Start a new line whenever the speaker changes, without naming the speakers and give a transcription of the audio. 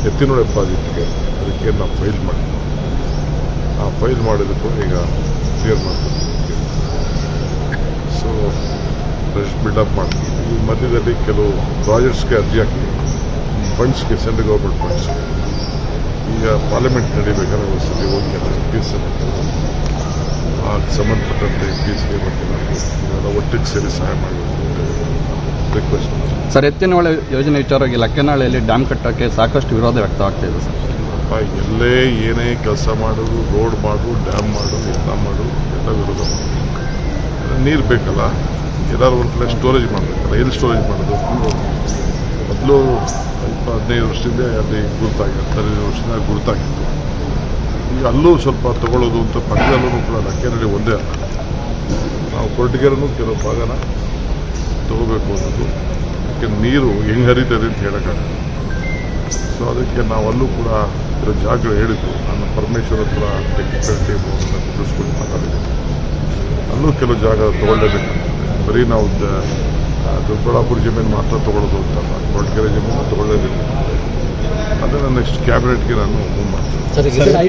ಎತ್ತಿನೊಳೆ ಪ್ರಾಜೆಕ್ಟ್ಗೆ ಅದಕ್ಕೆ ನಾವು ಫೈಲ್ ಮಾಡಿದ್ವಿ. ಆ ಫೈಲ್ ಮಾಡಿದ್ದಕ್ಕೂ ಈಗ ಕ್ಲಿಯರ್ ಮಾಡ್ತೀವಿ. ಸೊ ಬಿಲ್ಡಪ್ ಮಾಡ್ತೀವಿ. ಈ ಮಧ್ಯದಲ್ಲಿ ಕೆಲವು ಪ್ರಾಜೆಕ್ಟ್ಸ್ಗೆ ಅರ್ಜಿ ಹಾಕಿ ಫಂಡ್ಸ್ಗೆ ಸೆಂಟ್ರಲ್ ಗೌರ್ಮೆಂಟ್ ಫಂಡ್ಸ್ ಈಗ ಪಾರ್ಲಿಮೆಂಟ್ ನಡೀಬೇಕಾದ್ರೆ ಒಂದ್ಸತಿ ಹೋಗಿ ಪೀಸ್ ಸಂಬಂಧಪಟ್ಟಂತೆ ಪೀಸ್ಗೆ ಮತ್ತು ಇವೆಲ್ಲ ಒಟ್ಟಿಗೆ ಸೇರಿ ಸಹಾಯ ಮಾಡಬೇಕು ರಿಕ್ವೆಸ್ಟ್.
ಸರ್, ಎತ್ತಿನಹೊಳೆ ಯೋಜನೆ ವಿಚಾರವಾಗಿ ಲಕ್ಕನಹಳ್ಳಿಯಲ್ಲಿ ಡ್ಯಾಮ್ ಕಟ್ಟೋಕ್ಕೆ ಸಾಕಷ್ಟು ವಿರೋಧ ವ್ಯಕ್ತವಾಗ್ತಿದೆ ಸರ್.
ಎಲ್ಲೇ ಏನೇ ಕೆಲಸ ಮಾಡೋದು, ರೋಡ್ ಮಾಡು, ಡ್ಯಾಮ್ ಮಾಡು, ಎಲ್ಲ ಮಾಡು, ಎಲ್ಲ ವಿರೋಧ ಮಾಡೋದು. ನೀರು ಬೇಕಲ್ಲ, ಎಲ್ಲರೂ ಒಂದು ಕಡೆ ಸ್ಟೋರೇಜ್ ಮಾಡಬೇಕಲ್ಲ. ಎಲ್ಲಿ ಸ್ಟೋರೇಜ್ ಮಾಡೋದು? ಮೊದಲು 15 ವರ್ಷದಿಂದ ಅಲ್ಲಿ ಗುರುತಾಗಿತ್ತು, 15 ವರ್ಷದಿಂದ ಗುರುತಾಗಿತ್ತು. ಈಗ ಅಲ್ಲೂ ಸ್ವಲ್ಪ ತಗೊಳ್ಳೋದು ಅಂತ ಪಕ್ಕದಲ್ಲೂ ಕೂಡ ಲಕ್ಕನಹಳ್ಳಿ ಒಂದೇ ಅಲ್ಲ, ನಾವು ಕೊರಟಗೆರೆನೂ ಕೆಲವು ಭಾಗನ ತಗೋಬೇಕು ಅನ್ನೋದು. ಯಾಕೆ ನೀರು ಹೆಂಗೆ ಹರಿತದೆ ಅಂತ ಹೇಳೋಕ್ಕಾಗಲ್ಲ. ಸೊ ಅದಕ್ಕೆ ನಾವಲ್ಲೂ ಕೂಡ ಕೆಲವು ಜಾಗಗಳು ಹೇಳಿದ್ದು. ನಾನು ಪರಮೇಶ್ವರ್ ಹತ್ರ ಟೆಕ್ನಿಕಲ್ ಟೀಮನ್ನು ಕುಡಿಸ್ಕೊಂಡು ಮಾತಾಡಿದ್ದೆ. ಅಲ್ಲೂ ಕೆಲವು ಜಾಗ ತಗೊಳ್ಳೇಬೇಕು. ಬರೀ ನಾವು ದೊಡ್ಡಬಳ್ಳಾಪುರ ಜಮೀನು ಮಾತ್ರ ತಗೊಳ್ಳೋದು ಅಂತಲ್ಲ, ಕೊರಟಗೆರೆ ಜಮೀನು ತಗೊಳ್ಳೇಬೇಕು. ಅದನ್ನು ನೆಕ್ಸ್ಟ್ ಕ್ಯಾಬಿನೆಟ್ಗೆ ನಾನು ಮೂವ್ ಮಾಡ್ತೀನಿ.